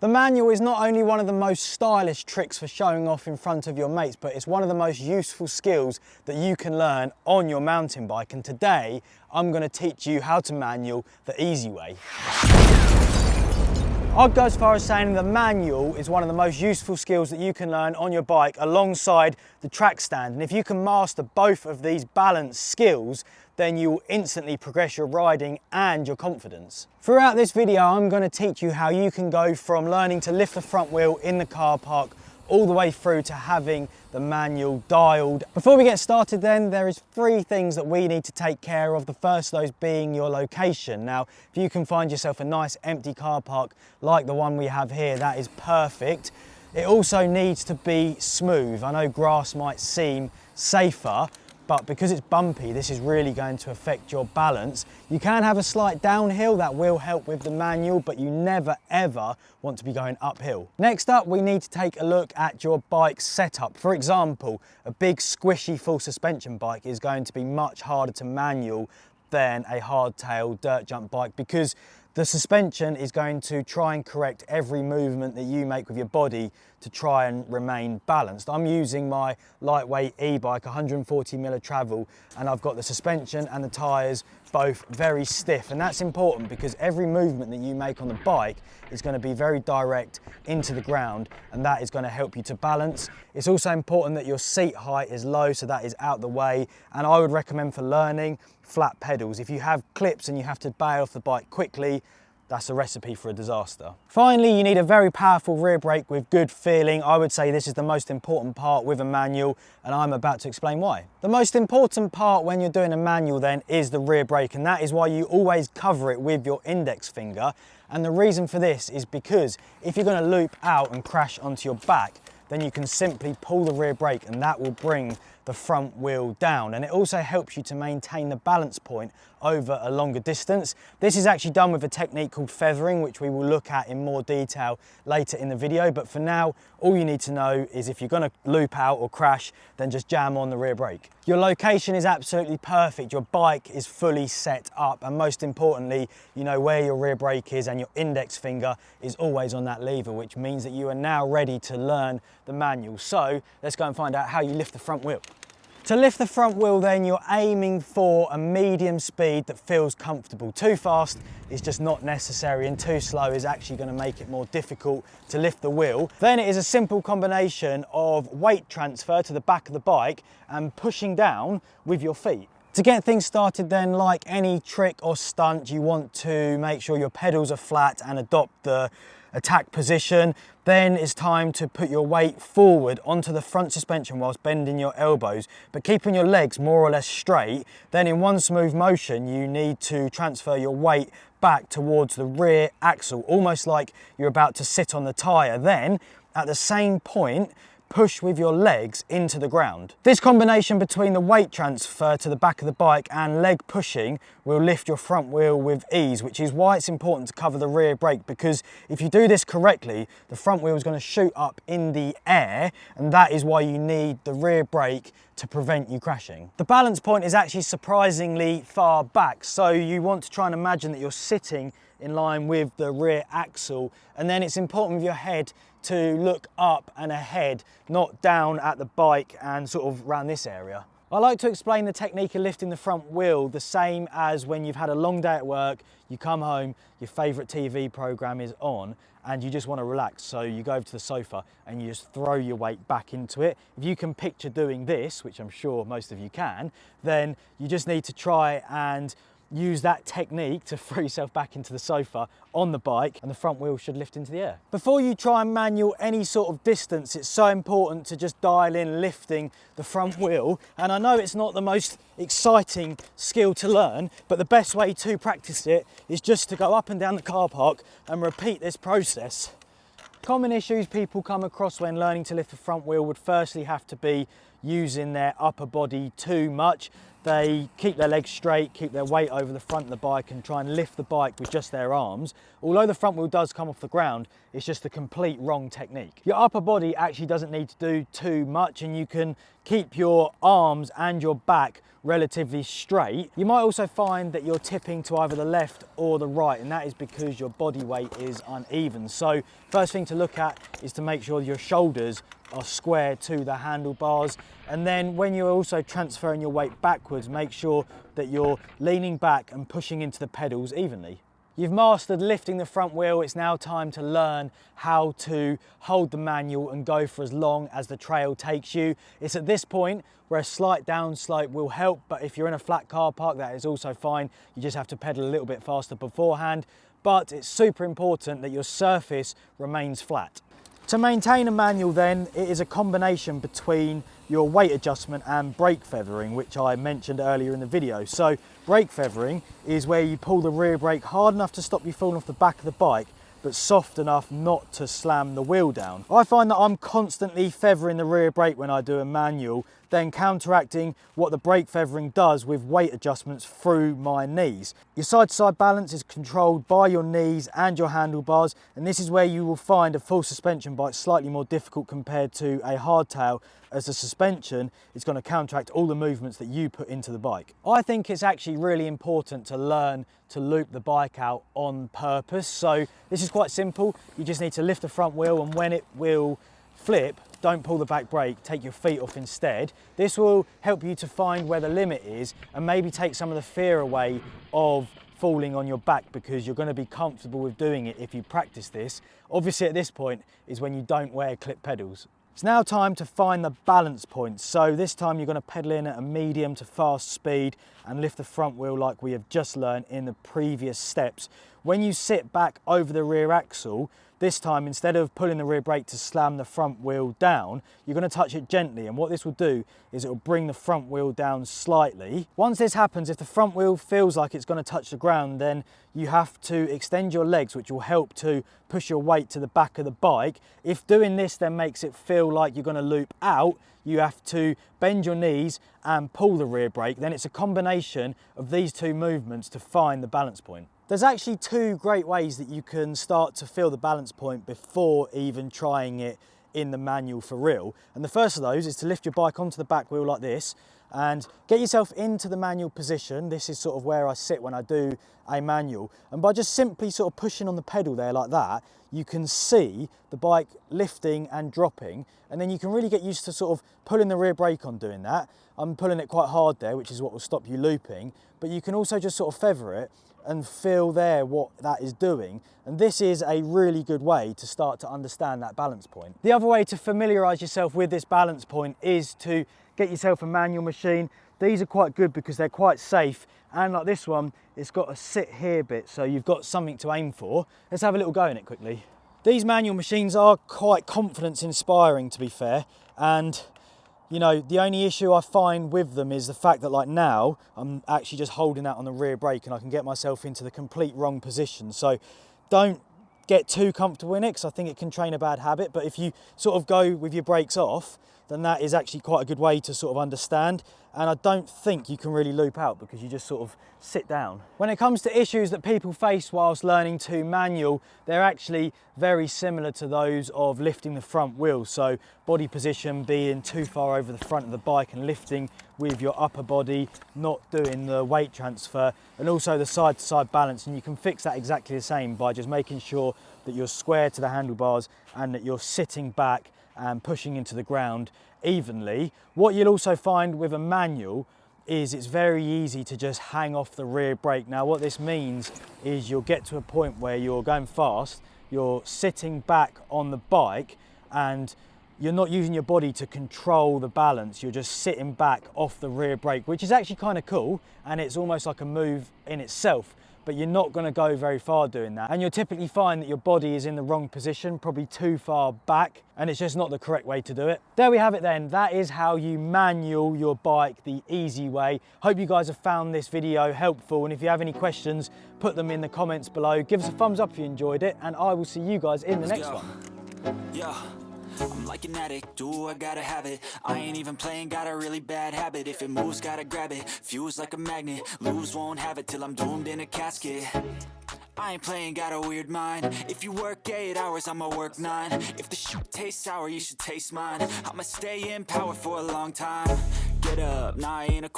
The manual is not only one of the most stylish tricks for showing off in front of your mates, but it's one of the most useful skills that you can learn on your mountain bike. And today, I'm going to teach you how to manual the easy way. I'd go as far as saying the manual is one of the most useful skills that you can learn on your bike alongside the track stand. And if you can master both of these balanced skills, then you will instantly progress your riding and your confidence. Throughout this video, I'm going to teach you how you can go from learning to lift the front wheel in the car park all the way through to having the manual dialed. Before we get started then, there is 3 things that we need to take care of. The first of those being your location. Now, if you can find yourself a nice empty car park like the one we have here, that is perfect. It also needs to be smooth. I know grass might seem safer, but because it's bumpy, this is really going to affect your balance. You can have a slight downhill, that will help with the manual, but you never ever want to be going uphill. Next up, we need to take a look at your bike setup. For example, a big squishy full suspension bike is going to be much harder to manual than a hardtail dirt jump bike, because the suspension is going to try and correct every movement that you make with your body to try and remain balanced. I'm using my lightweight e-bike, 140mm travel, and I've got the suspension and the tyres both very stiff. And that's important because every movement that you make on the bike is going to be very direct into the ground, and that is going to help you to balance. It's also important that your seat height is low, so that is out the way. And I would recommend for learning flat pedals. If you have clips and you have to bail off the bike quickly, that's a recipe for a disaster. Finally, you need a very powerful rear brake with good feeling. I would say this is the most important part with a manual, and I'm about to explain why. The most important part when you're doing a manual then is the rear brake, and that is why you always cover it with your index finger. And the reason for this is because if you're going to loop out and crash onto your back, then you can simply pull the rear brake and that will bring the front wheel down. And it also helps you to maintain the balance point over a longer distance. This is actually done with a technique called feathering, which we will look at in more detail later in the video. But for now, all you need to know is if you're going to loop out or crash, then just jam on the rear brake. Your location is absolutely perfect. Your bike is fully set up, and most importantly, you know where your rear brake is, and your index finger is always on that lever, which means that you are now ready to learn the manual. So let's go and find out how you lift the front wheel. To lift the front wheel then, you're aiming for a medium speed that feels comfortable. Too fast is just not necessary, and too slow is actually going to make it more difficult to lift the wheel. Then it is a simple combination of weight transfer to the back of the bike and pushing down with your feet. To get things started then, like any trick or stunt, you want to make sure your pedals are flat and adopt the attack position. Then it's time to put your weight forward onto the front suspension whilst bending your elbows, but keeping your legs more or less straight. Then in one smooth motion, you need to transfer your weight back towards the rear axle, almost like you're about to sit on the tyre. Then at the same point, push with your legs into the ground. This combination between the weight transfer to the back of the bike and leg pushing will lift your front wheel with ease, which is why it's important to cover the rear brake, because if you do this correctly, the front wheel is going to shoot up in the air, and that is why you need the rear brake to prevent you crashing. The balance point is actually surprisingly far back, so you want to try and imagine that you're sitting in line with the rear axle, and then it's important with your head to look up and ahead, not down at the bike and sort of around this area. I like to explain the technique of lifting the front wheel the same as when you've had a long day at work, you come home, your favourite TV programme is on, and you just want to relax. So you go over to the sofa and you just throw your weight back into it. If you can picture doing this, which I'm sure most of you can, then you just need to try and use that technique to throw yourself back into the sofa on the bike, and the front wheel should lift into the air. Before you try and manual any sort of distance, it's so important to just dial in lifting the front wheel. And I know it's not the most exciting skill to learn, but the best way to practice it is just to go up and down the car park and repeat this process. Common issues people come across when learning to lift the front wheel would firstly have to be using their upper body too much. They keep their legs straight, keep their weight over the front of the bike and try and lift the bike with just their arms. Although the front wheel does come off the ground, it's just the complete wrong technique. Your upper body actually doesn't need to do too much, and you can keep your arms and your back relatively straight. You might also find that you're tipping to either the left or the right, and that is because your body weight is uneven. So first thing to look at is to make sure your shoulders are square to the handlebars, and then when you're also transferring your weight backwards, make sure that you're leaning back and pushing into the pedals evenly. You've mastered lifting the front wheel. It's now time to learn how to hold the manual and go for as long as the trail takes you. It's at this point where a slight downslope will help, but if you're in a flat car park, that is also fine. You just have to pedal a little bit faster beforehand, but it's super important that your surface remains flat. To maintain a manual then, it is a combination between your weight adjustment and brake feathering, which I mentioned earlier in the video. So brake feathering is where you pull the rear brake hard enough to stop you falling off the back of the bike, but soft enough not to slam the wheel down. I find that I'm constantly feathering the rear brake when I do a manual, then counteracting what the brake feathering does with weight adjustments through my knees. Your side-to-side balance is controlled by your knees and your handlebars, and this is where you will find a full suspension bike slightly more difficult compared to a hardtail, as the suspension is going to counteract all the movements that you put into the bike. I think it's actually really important to learn to loop the bike out on purpose. So this is quite simple. You just need to lift the front wheel, and when it will flip, don't pull the back brake, take your feet off instead. This will help you to find where the limit is and maybe take some of the fear away of falling on your back, because you're going to be comfortable with doing it if you practice this. Obviously at this point is when you don't wear clip pedals. It's now time to find the balance point. So this time you're going to pedal in at a medium to fast speed and lift the front wheel like we have just learned in the previous steps. When you sit back over the rear axle, this time, instead of pulling the rear brake to slam the front wheel down, you're going to touch it gently, and what this will do is it will bring the front wheel down slightly. Once this happens, if the front wheel feels like it's going to touch the ground, then you have to extend your legs, which will help to push your weight to the back of the bike. If doing this then makes it feel like you're going to loop out, you have to bend your knees and pull the rear brake. Then it's a combination of these two movements to find the balance point. There's actually two great ways that you can start to feel the balance point before even trying it in the manual for real. And the first of those is to lift your bike onto the back wheel like this and get yourself into the manual position. This is sort of where I sit when I do a manual. And by just simply sort of pushing on the pedal there like that, you can see the bike lifting and dropping. And then you can really get used to sort of pulling the rear brake on doing that. I'm pulling it quite hard there, which is what will stop you looping. But you can also just sort of feather it and feel there what that is doing. And this is a really good way to start to understand that balance point. The other way to familiarise yourself with this balance point is to get yourself a manual machine. These are quite good because they're quite safe, and like this one, it's got a sit here bit, so you've got something to aim for. Let's have a little go in it quickly. These manual machines are quite confidence inspiring, to be fair, and you know, the only issue I find with them is the fact that like now, I'm actually just holding that on the rear brake and I can get myself into the complete wrong position. So don't get too comfortable in it, because I think it can train a bad habit. But if you sort of go with your brakes off, then that is actually quite a good way to sort of understand. And I don't think you can really loop out because you just sort of sit down. When it comes to issues that people face whilst learning to manual, they're actually very similar to those of lifting the front wheel. So body position being too far over the front of the bike and lifting with your upper body, not doing the weight transfer, and also the side-to-side balance. And you can fix that exactly the same by just making sure that you're square to the handlebars and that you're sitting back and pushing into the ground evenly. What you'll also find with a manual is it's very easy to just hang off the rear brake. Now what this means is you'll get to a point where you're going fast, you're sitting back on the bike and you're not using your body to control the balance, you're just sitting back off the rear brake, which is actually kind of cool, and it's almost like a move in itself. But you're not going to go very far doing that, and you'll typically find that your body is in the wrong position, probably too far back, and it's just not the correct way to do it. There we have it then. That is how you manual your bike the easy way. Hope you guys have found this video helpful, and if you have any questions, put them in the comments below. Give us a thumbs up if you enjoyed it, and I will see you guys in the next one. Yeah. I'm like an addict, do I gotta have it. I ain't even playing, got a really bad habit. If it moves, gotta grab it, fuse like a magnet. Lose, won't have it till I'm doomed in a casket. I ain't playing, got a weird mind. If you work 8 hours, I'ma work 9. If the shit tastes sour, you should taste mine. I'ma stay in power for a long time. Get up, nah, I ain't a